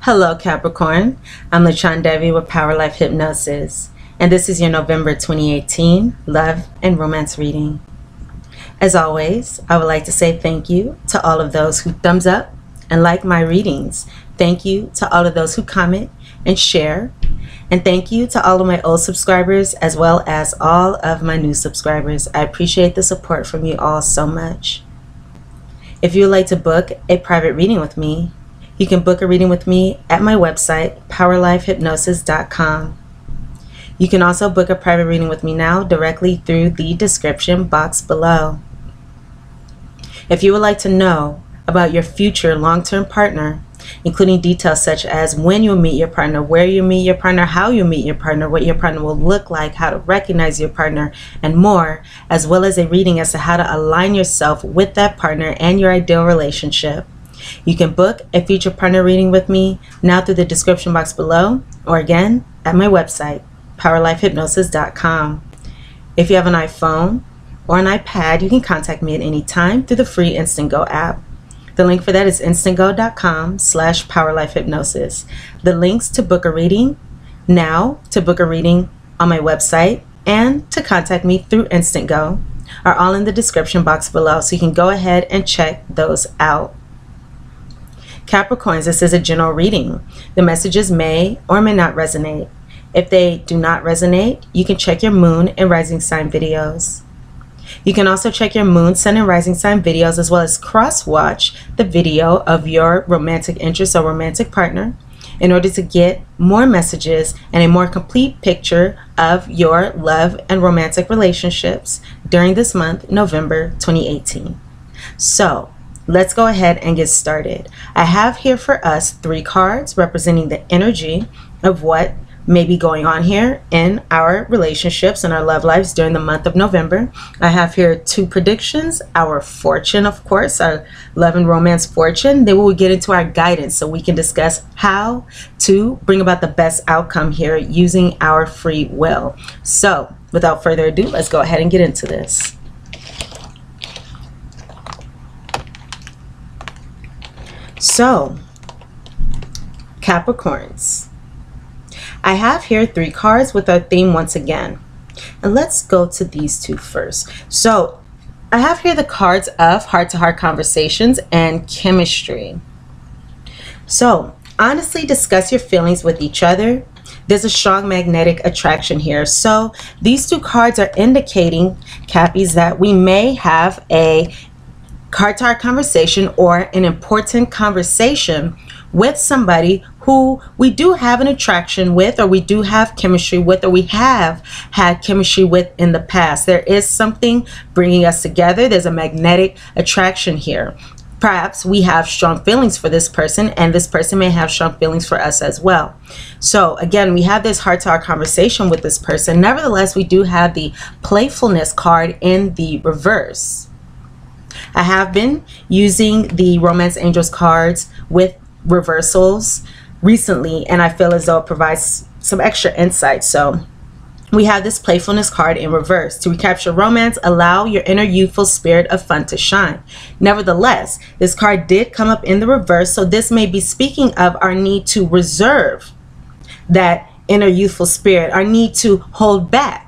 Hello Capricorn, I'm LaChan Devi with Power Life Hypnosis, and this is your November 2018 love and romance reading. As always, I would like to say thank you to all of those who thumbs up and like my readings. Thank you to all of those who comment and share, and thank you to all of my old subscribers as well as all of my new subscribers. I appreciate the support from you all so much. If you would like to book a private reading with me, you can book a reading with me at my website, POWERLIFEHYPNOSIS.com. You can also book a private reading with me now directly through the description box below. If you would like to know about your future long-term partner, including details such as when you'll meet your partner, where you meet your partner, how you meet your partner, what your partner will look like, how to recognize your partner, and more, as well as a reading as to how to align yourself with that partner and your ideal relationship, you can book a future partner reading with me now through the description box below, or again at my website, POWERLIFEHYPNOSIS.com. If you have an iPhone or an iPad, you can contact me at any time through the free Instant Go app. The link for that is instantgo.com/PowerLifeHypnosis. The links to book a reading now, to book a reading on my website, and to contact me through Instant Go are all in the description box below, so you can go ahead and check those out. Capricorns, this is a general reading. The messages may or may not resonate. If they do not resonate, you can check your moon and rising sign videos. You can also check your moon, sun, and rising sign videos, as well as cross-watch the video of your romantic interest or romantic partner in order to get more messages and a more complete picture of your love and romantic relationships during this month, November 2018. So, let's go ahead and get started. I have here for us 3 cards representing the energy of what may be going on here in our relationships and our love lives during the month of November. I have here 2 predictions, our fortune, of course, our love and romance fortune. Then we will get into our guidance so we can discuss how to bring about the best outcome here using our free will. So without further ado, let's go ahead and get into this. So, Capricorns, I have here 3 cards with our theme once again. And let's go to these 2 first. So, I have here the cards of heart-to-heart conversations and chemistry. So, honestly discuss your feelings with each other. There's a strong magnetic attraction here. So, these 2 cards are indicating, Cappies, that we may have a heart-to-heart conversation or an important conversation with somebody who we do have an attraction with, or we do have chemistry with, or we have had chemistry with in the past. There is something bringing us together. There's a magnetic attraction here. Perhaps we have strong feelings for this person, and this person may have strong feelings for us as well. So again, we have this heart-to-heart conversation with this person. Nevertheless, we do have the playfulness card in the reverse. I have been using the Romance Angels cards with reversals recently, and I feel as though it provides some extra insight. So we have this playfulness card in reverse. To recapture romance, allow your inner youthful spirit of fun to shine. Nevertheless, this card did come up in the reverse, so this may be speaking of our need to reserve that inner youthful spirit, our need to hold back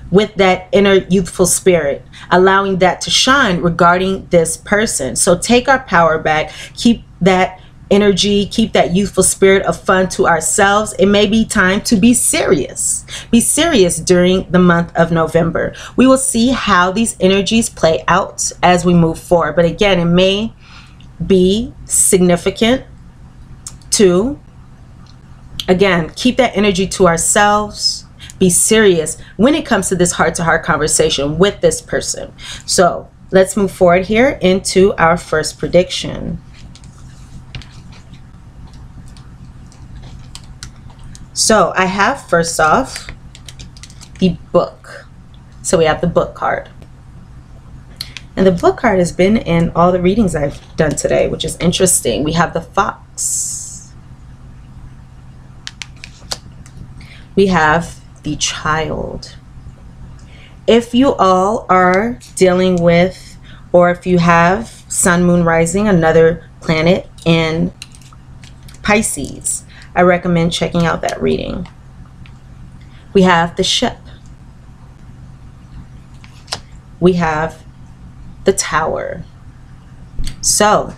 with that inner youthful spirit, allowing that to shine regarding this person. So take our power back, keep that energy, keep that youthful spirit of fun to ourselves. It may be time to be serious. Be serious during the month of November. We will see how these energies play out as we move forward. But again, it may be significant to, again, keep that energy to ourselves. Be serious when it comes to this heart-to-heart conversation with this person. So let's move forward here into our first prediction. So I have first off the book. So we have the book card. And the book card has been in all the readings I've done today, which is interesting. We have the fox. We have the child. If you all are dealing with, or if you have sun, moon, rising, another planet in Pisces, I recommend checking out that reading. We have the Ship. We have the Tower. So,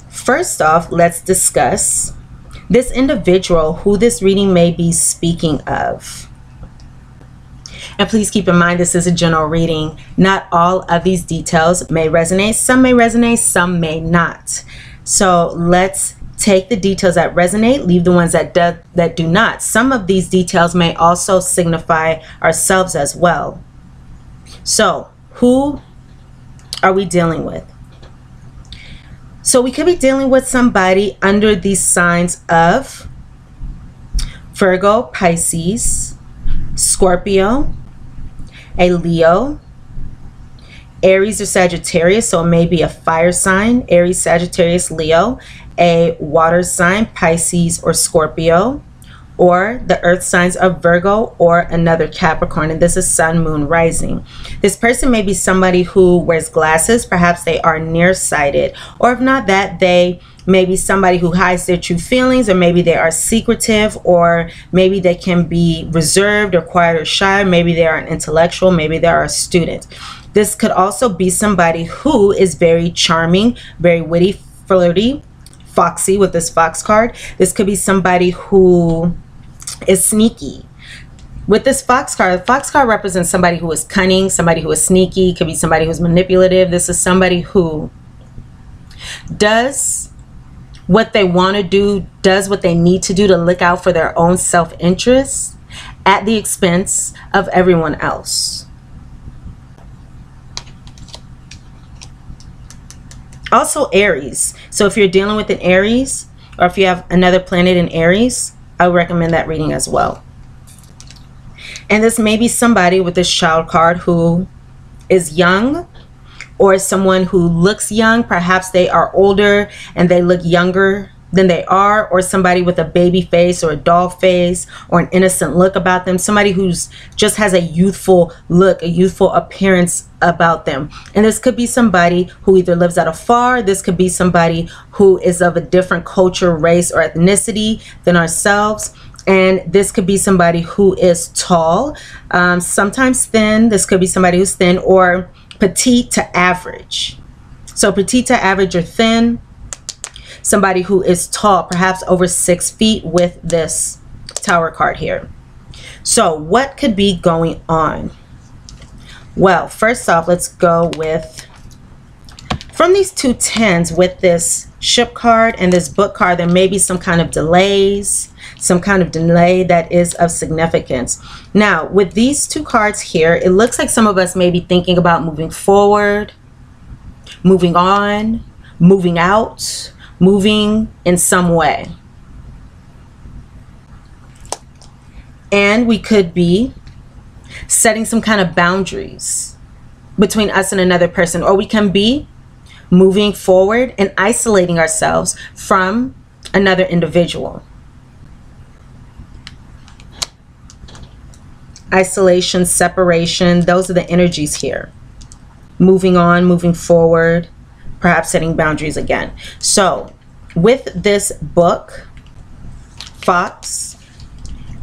first off, let's discuss this individual who this reading may be speaking of. And please keep in mind, this is a general reading. Not all of these details may resonate. Some may resonate, some may not. So let's take the details that resonate, leave the ones that do not. Some of these details may also signify ourselves as well. So who are we dealing with? So we could be dealing with somebody under these signs of Virgo, Pisces, Scorpio, a Leo, Aries or Sagittarius, so it may be a fire sign, Aries, Sagittarius, Leo, a water sign, Pisces or Scorpio, or the earth signs of Virgo or another Capricorn, and this is Sun, Moon, Rising. This person may be somebody who wears glasses, perhaps they are nearsighted, or if not that, they may be somebody who hides their true feelings, or maybe they are secretive, or maybe they can be reserved or quiet or shy, maybe they are an intellectual, maybe they are a student. This could also be somebody who is very charming, very witty, flirty, foxy with this fox card. This could be somebody who is sneaky. With this fox card, the fox card represents somebody who is cunning, somebody who is sneaky, could be somebody who's manipulative. This is somebody who does what they want to do, does what they need to do to look out for their own self-interest at the expense of everyone else. Also Aries. So if you're dealing with an Aries, or if you have another planet in Aries, I would recommend that reading as well. And this may be somebody with this Child card who is young, or someone who looks young. Perhaps they are older and they look younger than they are, or somebody with a baby face or a doll face or an innocent look about them, somebody who's just has a youthful look, a youthful appearance about them. And this could be somebody who either lives at afar, this could be somebody who is of a different culture, race, or ethnicity than ourselves. And this could be somebody who is tall, sometimes thin. This could be somebody who's thin, or petite to average. So petite to average or thin. Somebody who is tall, perhaps over 6 feet with this Tower card here. So what could be going on? Well, first off, let's go with, from these two tens with this Ship card and this Book card, there may be some kind of delays, some kind of delay that is of significance. Now, with these two cards here, it looks like some of us may be thinking about moving forward, moving on, moving out, moving in some way. And we could be setting some kind of boundaries between us and another person, or we can be moving forward and isolating ourselves from another individual. Isolation, separation, those are the energies here. Moving on, moving forward, perhaps setting boundaries again. So with this Book, Fox,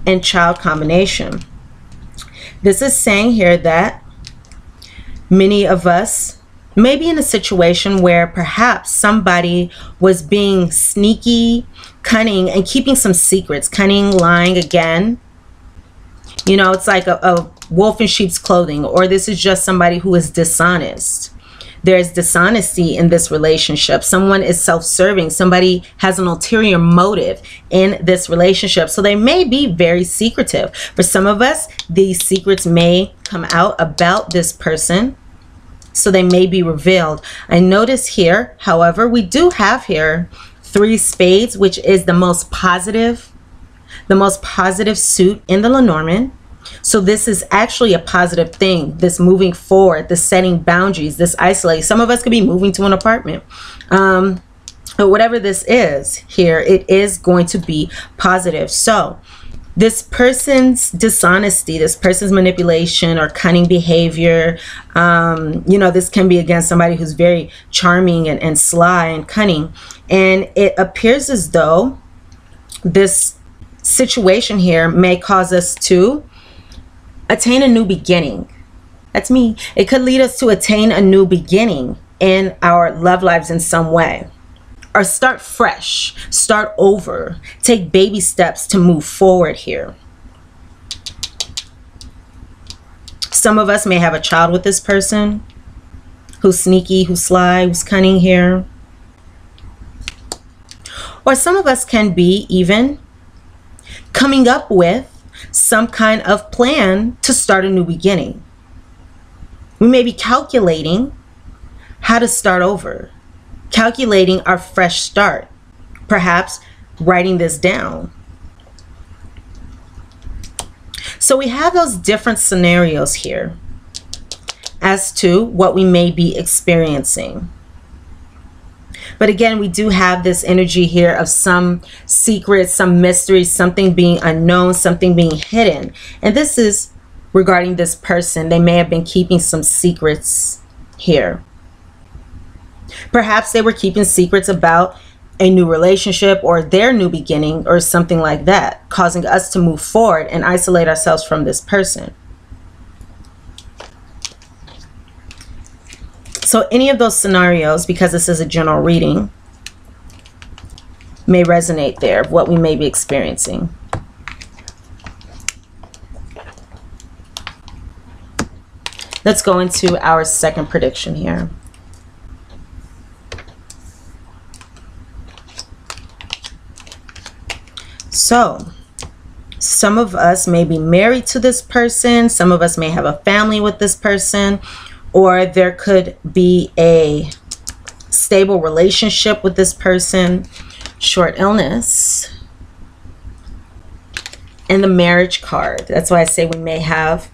and Child combination, this is saying here that many of us may be in a situation where perhaps somebody was being sneaky, cunning, and keeping some secrets. Cunning, lying again. You know, it's like a wolf in sheep's clothing, or this is just somebody who is dishonest. There's dishonesty in this relationship. Someone is self-serving. Somebody has an ulterior motive in this relationship. So they may be very secretive. For some of us, these secrets may come out about this person. So they may be revealed. I notice here, however, we do have here 3 spades, which is the most positive suit in the Lenormand. So this is actually a positive thing, this moving forward, this setting boundaries, this isolating. Some of us could be moving to an apartment. But whatever this is here, it is going to be positive. So this person's dishonesty, this person's manipulation or cunning behavior, you know, this can be against somebody who's very charming and sly and cunning. And it appears as though this situation here may cause us to attain a new beginning. That's me. It could lead us to attain a new beginning in our love lives in some way. Or start fresh, start over, take baby steps to move forward here. Some of us may have a child with this person who's sneaky, who's sly, who's cunning here. Or some of us can be even coming up with some kind of plan to start a new beginning. We may be calculating how to start over, calculating our fresh start, perhaps writing this down. So we have those different scenarios here as to what we may be experiencing. But again, we do have this energy here of some secret, some mystery, something being unknown, something being hidden. And this is regarding this person. They may have been keeping some secrets here. Perhaps they were keeping secrets about a new relationship or their new beginning or something like that, causing us to move forward and isolate ourselves from this person. So any of those scenarios, because this is a general reading, may resonate there, what we may be experiencing. Let's go into our second prediction here. So, some of us may be married to this person. Some of us may have a family with this person. Or there could be a stable relationship with this person. Short illness. And the marriage card. That's why I say we may have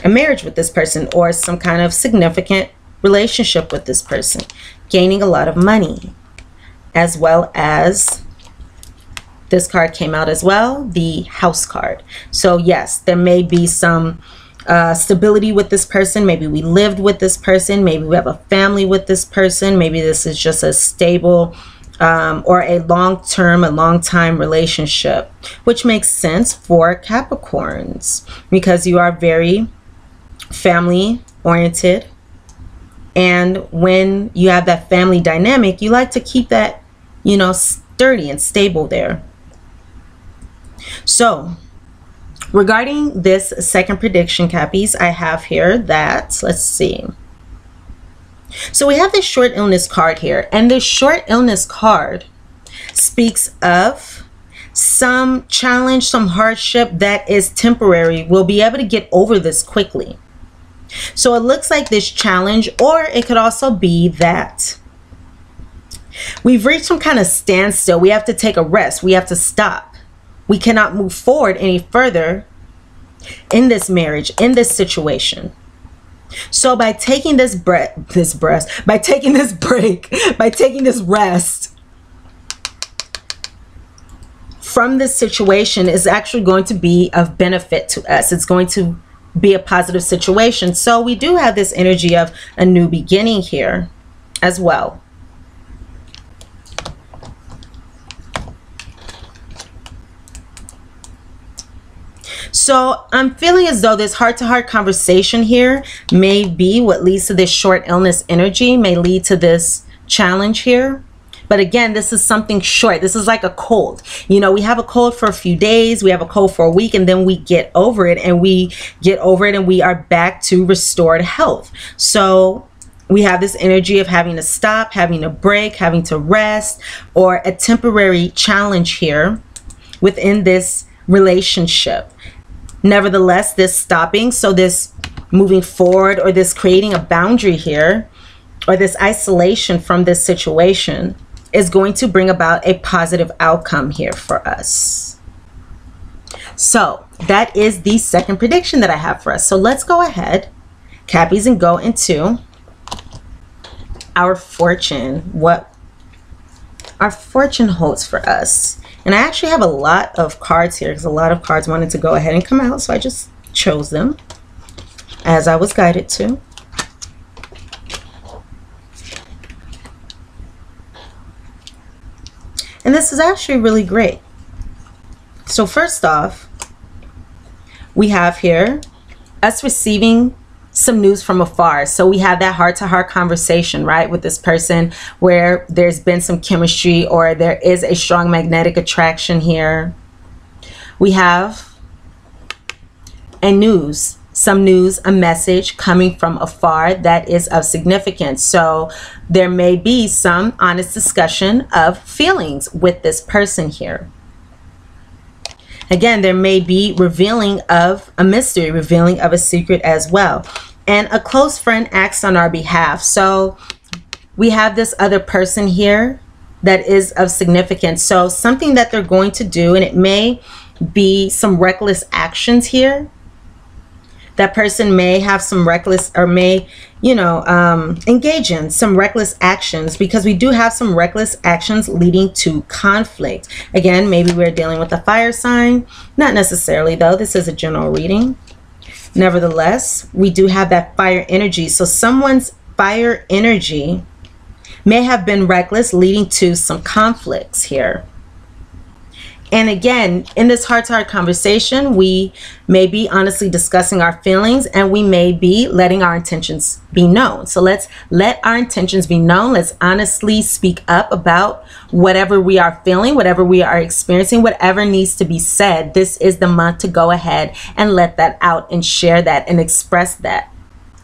a marriage with this person or some kind of significant relationship with this person. Gaining a lot of money. As well as this card came out as well, the house card. So yes, there may be some stability with this person. Maybe we lived with this person. Maybe we have a family with this person. Maybe this is just a stable or a long time relationship, which makes sense for Capricorns because you are very family oriented. And when you have that family dynamic, you like to keep that, you know, sturdy and stable there. So regarding this second prediction, Cappies, I have here that, let's see. So we have this short illness card here, and this short illness card speaks of some challenge, some hardship that is temporary. We'll be able to get over this quickly. So it looks like this challenge, or it could also be that we've reached some kind of standstill. We have to take a rest. We have to stop. We cannot move forward any further in this marriage, in this situation. So by taking this break, by taking this rest from this situation is actually going to be of benefit to us. It's going to be a positive situation. So we do have this energy of a new beginning here as well. So I'm feeling as though this heart-to-heart conversation here may be what leads to this short illness energy, may lead to this challenge here. But again, this is something short. This is like a cold. You know, we have a cold for a few days, we have a cold for a week, and then we get over it, and we are back to restored health. So we have this energy of having to stop, having a break, having to rest, or a temporary challenge here within this relationship. Nevertheless, this stopping, so this moving forward, or this creating a boundary here, or this isolation from this situation is going to bring about a positive outcome here for us. So that is the second prediction that I have for us. So let's go ahead, Cappies, and go into our fortune. What our fortune holds for us. And I actually have a lot of cards here because a lot of cards wanted to go ahead and come out, so I just chose them as I was guided to. And this is actually really great. So first off, we have here us receiving some news from afar. So we have that heart-to-heart conversation, right, with this person where there's been some chemistry or there is a strong magnetic attraction here. We have some news, a message coming from afar that is of significance. So there may be some honest discussion of feelings with this person here. Again, there may be revealing of a mystery, revealing of a secret as well. And a close friend acts on our behalf. So we have this other person here that is of significance. So something that they're going to do, and it may be some reckless actions here. That person may have some reckless, or may, you know, engage in some reckless actions, because we do have some reckless actions leading to conflict. Again, maybe we're dealing with a fire sign. Not necessarily, though. This is a general reading. Nevertheless, we do have that fire energy. So someone's fire energy may have been reckless, leading to some conflicts here. And again, in this heart-to-heart conversation, we may be honestly discussing our feelings, and we may be letting our intentions be known. So let's let our intentions be known. Let's honestly speak up about whatever we are feeling, whatever we are experiencing, whatever needs to be said. This is the month to go ahead and let that out and share that and express that.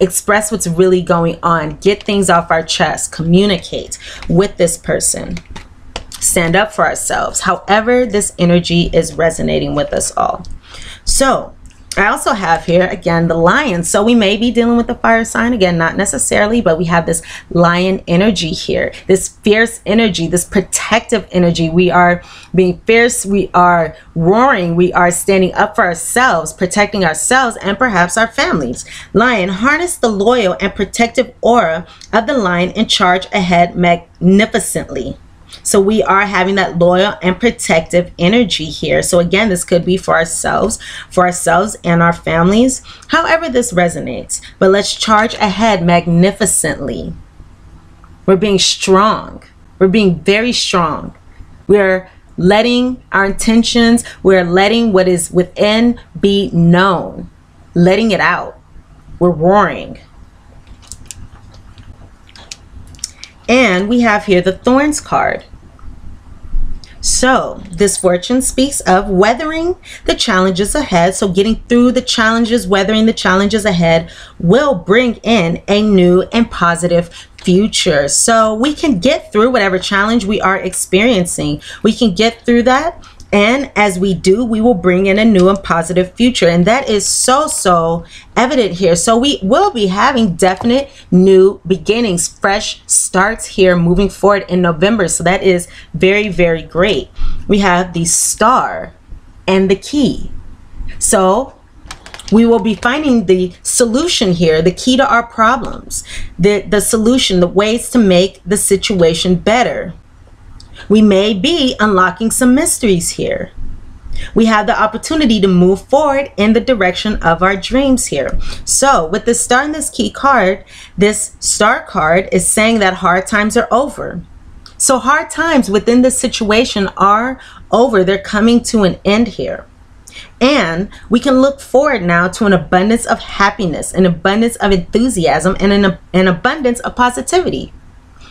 Express what's really going on. Get things off our chest. Communicate with this person. Stand up for ourselves, however this energy is resonating with us all. So I also have here again the lion. So we may be dealing with the fire sign, again, not necessarily, but we have this lion energy here, this fierce energy, this protective energy. We are being fierce, we are roaring, we are standing up for ourselves, protecting ourselves and perhaps our families. Lion, harness the loyal and protective aura of the lion and charge ahead magnificently. So we are having that loyal and protective energy here. So again, this could be for ourselves and our families, however this resonates. But let's charge ahead magnificently. We're being strong. We're being very strong. We're letting our intentions, we're letting what is within be known, letting it out. We're roaring. And we have here the Thorns card. So this fortune speaks of weathering the challenges ahead. So getting through the challenges, weathering the challenges ahead will bring in a new and positive future. So we can get through whatever challenge we are experiencing. We can get through that. And as we do, we will bring in a new and positive future. And that is so evident here. So we will be having definite new beginnings, fresh starts here moving forward in November. So that is very great. We have the star and the key. So we will be finding the solution here, the key to our problems, the solution, the ways to make the situation better. We may be unlocking some mysteries here. We have the opportunity to move forward in the direction of our dreams here. So with the star and this key card, this star card is saying that hard times are over. So hard times within this situation are over. They're coming to an end here. And we can look forward now to an abundance of happiness, an abundance of enthusiasm, and an abundance of positivity.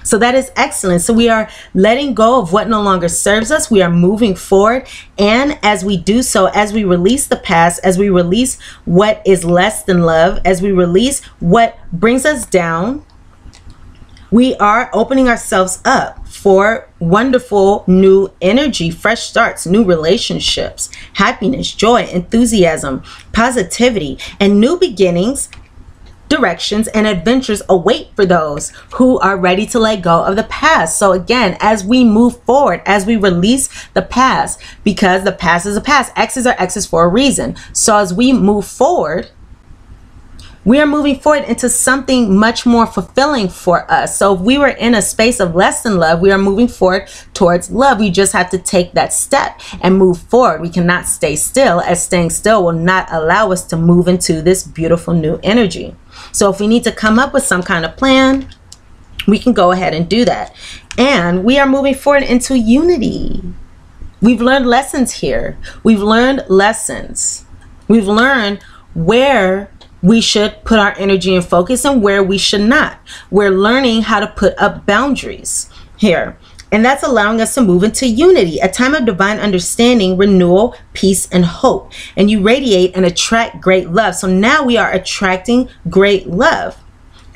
So that is excellent. So we are letting go of what no longer serves us. We are moving forward. And as we do so, as we release the past, as we release what is less than love, as we release what brings us down, we are opening ourselves up for wonderful new energy, fresh starts, new relationships, happiness, joy, enthusiasm, positivity, and new beginnings. Directions and adventures await for those who are ready to let go of the past. So again, as we move forward, as we release the past, because the past is a past, exes are exes for a reason. So as we move forward, we are moving forward into something much more fulfilling for us. So if we were in a space of less than love, we are moving forward towards love. We just have to take that step and move forward. We cannot stay still, as staying still will not allow us to move into this beautiful new energy. So if we need to come up with some kind of plan, we can go ahead and do that. And we are moving forward into unity. We've learned lessons here. We've learned lessons. We've learned where we should put our energy and focus and where we should not. We're learning how to put up boundaries here. And that's allowing us to move into unity, a time of divine understanding, renewal, peace, and hope. And you radiate and attract great love. So now we are attracting great love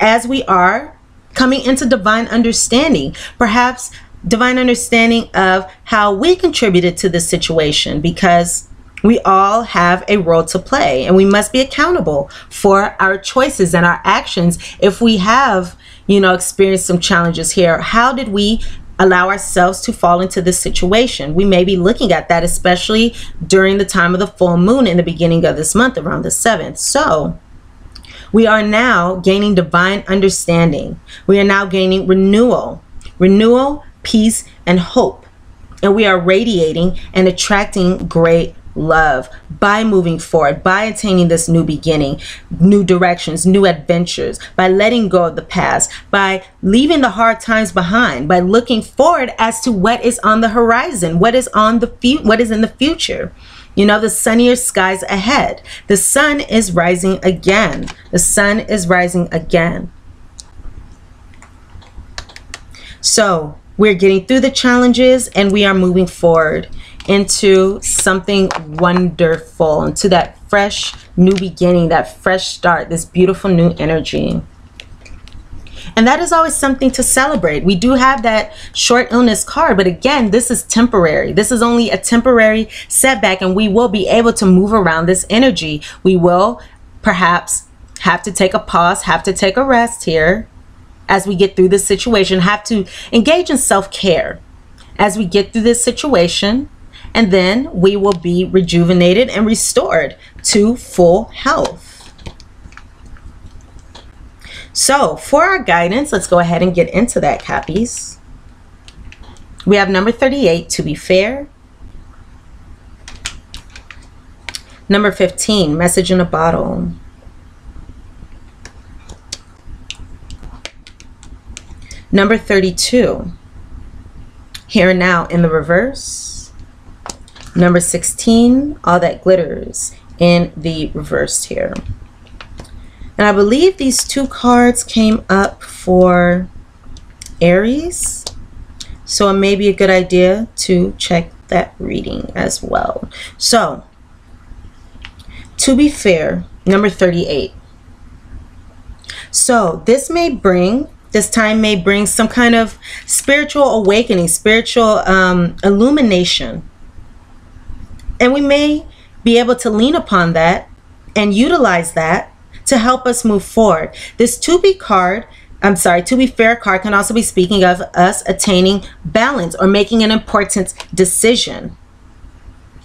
as we are coming into divine understanding, perhaps divine understanding of how we contributed to this situation, because we all have a role to play and we must be accountable for our choices and our actions. If we have, experienced some challenges here, how did we allow ourselves to fall into this situation? We may be looking at that, especially during the time of the full moon in the beginning of this month, around the 7th. So we are now gaining divine understanding. We are now gaining renewal, peace, and hope. And we are radiating and attracting great love by moving forward, by attaining this new beginning, new directions, new adventures, by letting go of the past, by leaving the hard times behind, by looking forward as to what is on the horizon, what is in the future. The sunnier skies ahead. The sun is rising again. The sun is rising again. So we're getting through the challenges and we are moving forward into something wonderful, into that fresh new beginning, that fresh start, this beautiful new energy. And that is always something to celebrate. We do have that short illness card, but again, this is temporary. This is only a temporary setback, and we will be able to move around this energy. We will perhaps have to take a pause, have to take a rest here as we get through this situation, have to engage in self-care as we get through this situation, and then we will be rejuvenated and restored to full health. So for our guidance, let's go ahead and get into that, Cappies. We have number 38, to be fair. Number 15, message in a bottle. Number 32, here and now in the reverse. Number 16, all that glitters in the reverse here. And I believe these two cards came up for Aries. So it may be a good idea to check that reading as well. So, to be fair, number 38. So this time may bring some kind of spiritual awakening, spiritual illumination. And we may be able to lean upon that and utilize that to help us move forward. This to be fair card can also be speaking of us attaining balance or making an important decision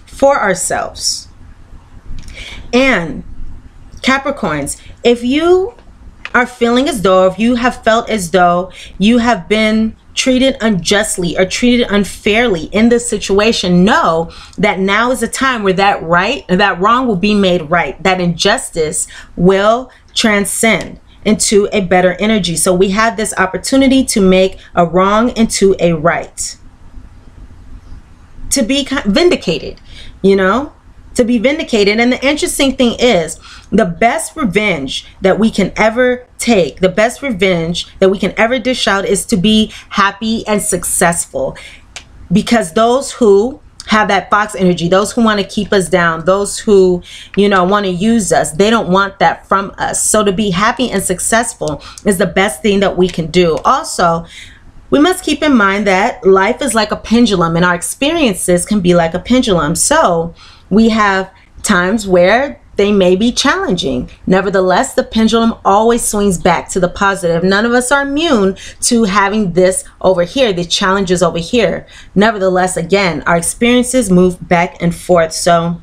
for ourselves. And Capricorns, if you are feeling as though, if you have felt as though you have been treated unjustly or treated unfairly in this situation, know that now is a time where that wrong will be made right. That injustice will transcend into a better energy. So we have this opportunity to make a wrong into a right, to be vindicated, to be vindicated. And the interesting thing is, the best revenge that we can ever take, the best revenge that we can ever dish out, is to be happy and successful. Because those who have that fox energy, those who want to keep us down, those who, want to use us, they don't want that from us. So to be happy and successful is the best thing that we can do. Also, we must keep in mind that life is like a pendulum, and our experiences can be like a pendulum. So we have times where they may be challenging. Nevertheless, the pendulum always swings back to the positive. None of us are immune to having this over here, the challenges over here. Nevertheless, again, our experiences move back and forth. So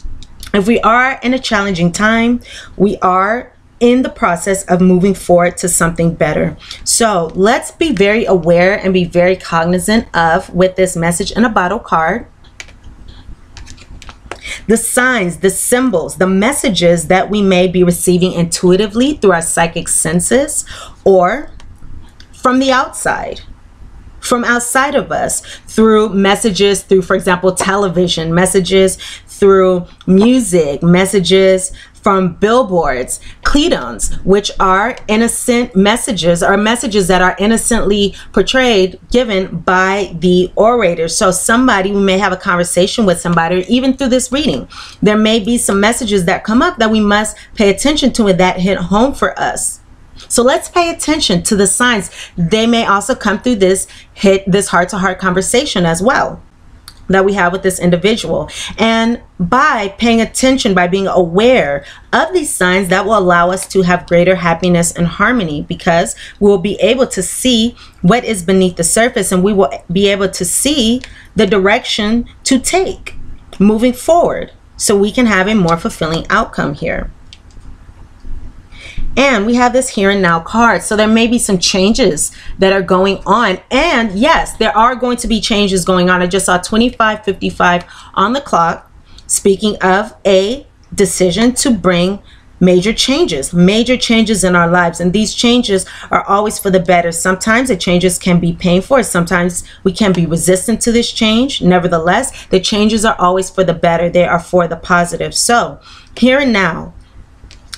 if we are in a challenging time, we are in the process of moving forward to something better. So let's be very aware and be very cognizant of, with this message in a bottle card, the signs, the symbols, the messages that we may be receiving intuitively through our psychic senses, or from the outside, from outside of us, through messages, through, for example, television, messages through music, messages from billboards, cletons, which are innocent messages, or messages that are innocently portrayed, given by the orator. So somebody, we may have a conversation with somebody, or even through this reading, there may be some messages that come up that we must pay attention to and that hit home for us. So let's pay attention to the signs. They may also come through this heart-to-heart conversation as well that we have with this individual. And by paying attention, by being aware of these signs, that will allow us to have greater happiness and harmony, because we'll be able to see what is beneath the surface, and we will be able to see the direction to take moving forward, so we can have a more fulfilling outcome here. And we have this here and now card. So there may be some changes that are going on. And yes, there are going to be changes going on. I just saw 25:55 on the clock, speaking of a decision to bring major changes in our lives. And these changes are always for the better. Sometimes the changes can be painful. Sometimes we can be resistant to this change. Nevertheless, the changes are always for the better. They are for the positive. So here and now,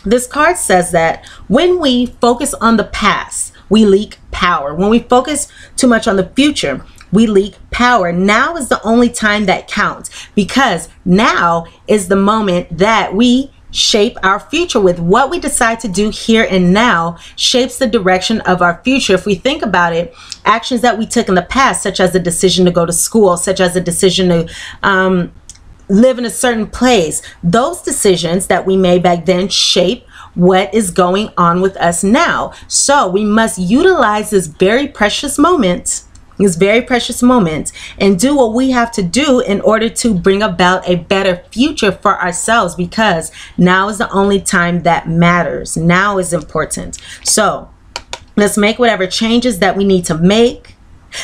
this card says that when we focus on the past, we leak power. When we focus too much on the future, we leak power. Now is the only time that counts, because now is the moment that we shape our future with. What we decide to do here and now shapes the direction of our future. If we think about it, actions that we took in the past, such as the decision to go to school, such as the decision to live in a certain place, those decisions that we made back then shape what is going on with us now. So we must utilize this very precious moment, and do what we have to do in order to bring about a better future for ourselves, because now is the only time that matters. Now is important. So let's make whatever changes that we need to make.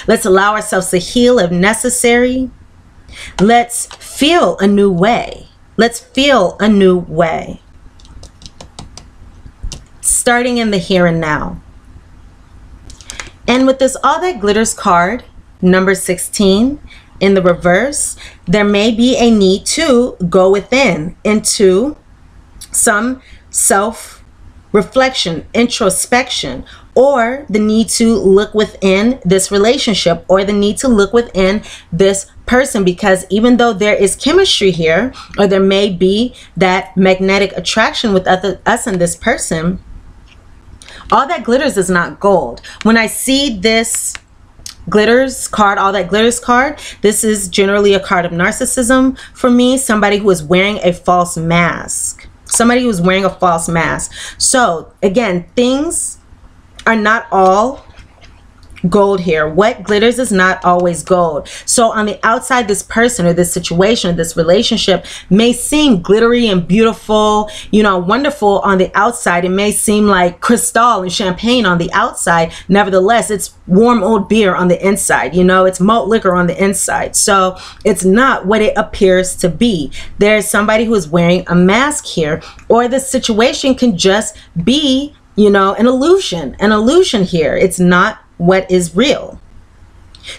Let's allow ourselves to heal if necessary. Let's feel a new way. Let's feel a new way. Starting in the here and now. And with this All That Glitters card, number 16, in the reverse, there may be a need to go within into some self-reflection, introspection, or the need to look within this relationship, or the need to look within this person, because even though there is chemistry here, or there may be that magnetic attraction with us and this person, all that glitters is not gold. When I see this glitters card, All That Glitters card, this is generally a card of narcissism for me. Somebody who is wearing a false mask. Somebody who's wearing a false mask. So again, things are not all gold here. What glitters is not always gold. So on the outside, this person or this situation, this relationship may seem glittery and beautiful, you know, wonderful on the outside. It may seem like crystal and champagne on the outside. Nevertheless, it's warm old beer on the inside. You know, it's malt liquor on the inside. So it's not what it appears to be. There's somebody who is wearing a mask here, or the situation can just be, you know, an illusion here. It's not what is real.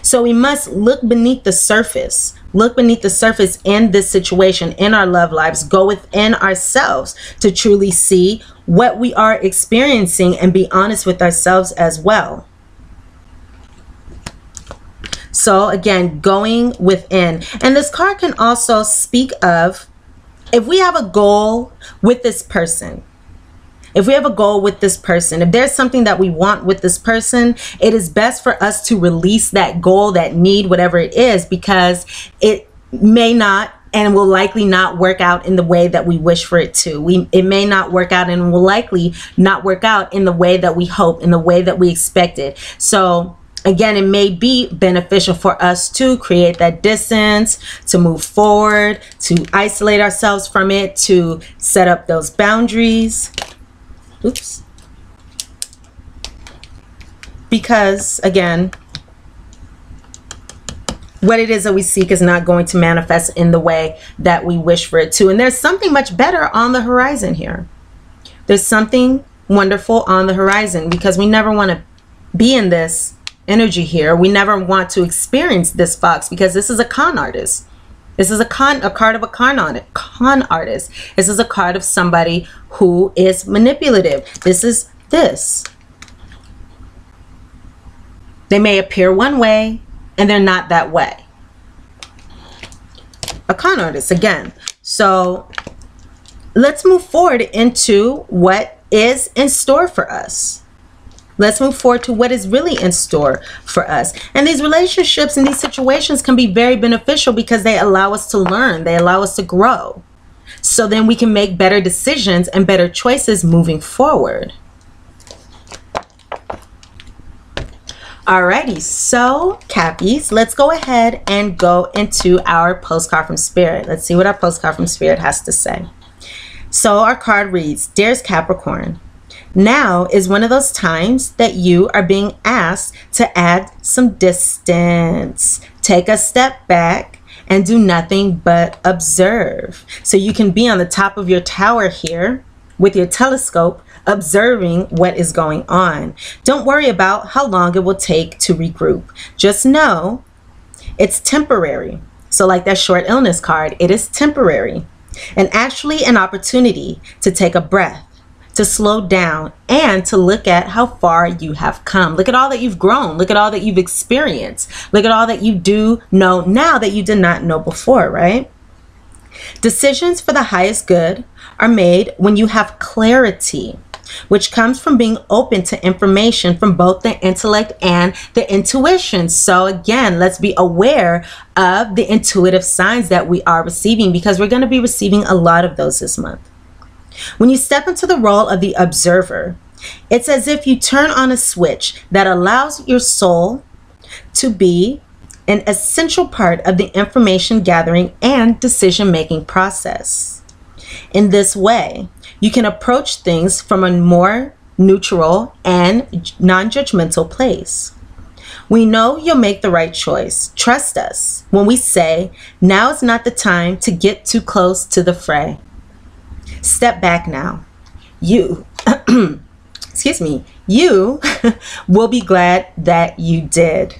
So we must look beneath the surface. Look beneath the surface in this situation, in our love lives. Go within ourselves to truly see what we are experiencing, and be honest with ourselves as well. So again, going within. And this card can also speak of, if we have a goal with this person, if we have a goal with this person, if there's something that we want with this person, it is best for us to release that goal, that need, whatever it is, because it may not and will likely not work out in the way that we wish for it to. It may not work out, and will likely not work out in the way that we hope, in the way that we expected. So again, it may be beneficial for us to create that distance, to move forward, to isolate ourselves from it, to set up those boundaries. Oops. Because, again, what it is that we seek is not going to manifest in the way that we wish for it to. And there's something much better on the horizon here. There's something wonderful on the horizon, because we never want to be in this energy here. We never want to experience this fox, because this is a con artist. This is a card of a con artist. This is a card of somebody who is manipulative. This is this. They may appear one way and they're not that way. A con artist again. So let's move forward into what is in store for us. Let's move forward to what is really in store for us. And these relationships and these situations can be very beneficial because they allow us to learn. They allow us to grow. So then we can make better decisions and better choices moving forward. Alrighty, so Cappies, let's go ahead and go into our postcard from Spirit. Let's see what our postcard from Spirit has to say. So our card reads, Dearest Capricorn, now is one of those times that you are being asked to add some distance. Take a step back and do nothing but observe. So you can be on the top of your tower here with your telescope, observing what is going on. Don't worry about how long it will take to regroup. Just know it's temporary. So like that short illness card, it is temporary. And actually an opportunity to take a breath, to slow down, and to look at how far you have come. Look at all that you've grown. Look at all that you've experienced. Look at all that you do know now that you did not know before, right? Decisions for the highest good are made when you have clarity, which comes from being open to information from both the intellect and the intuition. So again, let's be aware of the intuitive signs that we are receiving, because we're going to be receiving a lot of those this month. When you step into the role of the observer, it's as if you turn on a switch that allows your soul to be an essential part of the information gathering and decision-making process. In this way, you can approach things from a more neutral and non-judgmental place. We know you'll make the right choice. Trust us when we say, now is not the time to get too close to the fray. Step back now. You, excuse me, you will be glad that you did.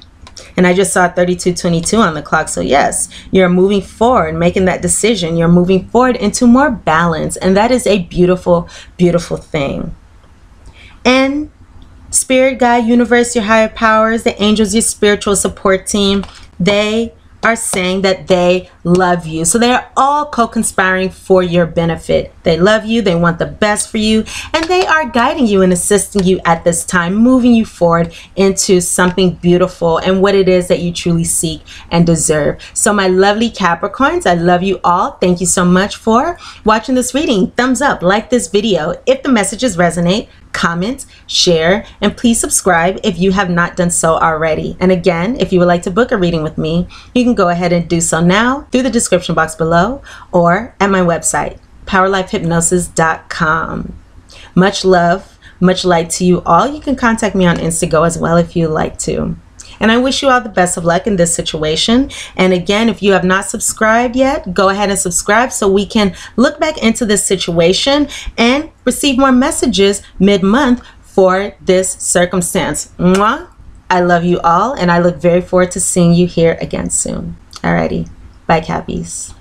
And I just saw 32:22 on the clock. So yes, you're moving forward, making that decision. You're moving forward into more balance. And that is a beautiful, beautiful thing. And Spirit Guide, Universe, your higher powers, the angels, your spiritual support team, they are saying that they love you. So they are all co-conspiring for your benefit. They love you, they want the best for you, and they are guiding you and assisting you at this time, moving you forward into something beautiful and what it is that you truly seek and deserve. So my lovely Capricorns, I love you all. Thank you so much for watching this reading. Thumbs up, like this video if the messages resonate, comment, share, and please subscribe if you have not done so already. And again, if you would like to book a reading with me, you can go ahead and do so now through the description box below or at my website, POWERLIFEHYPNOSIS.com. Much love, much light to you all. You can contact me on Instagram as well if you'd like to. And I wish you all the best of luck in this situation. And again, if you have not subscribed yet, go ahead and subscribe so we can look back into this situation and receive more messages mid-month for this circumstance. Mwah! I love you all, and I look very forward to seeing you here again soon. Alrighty. Bye, Cappies.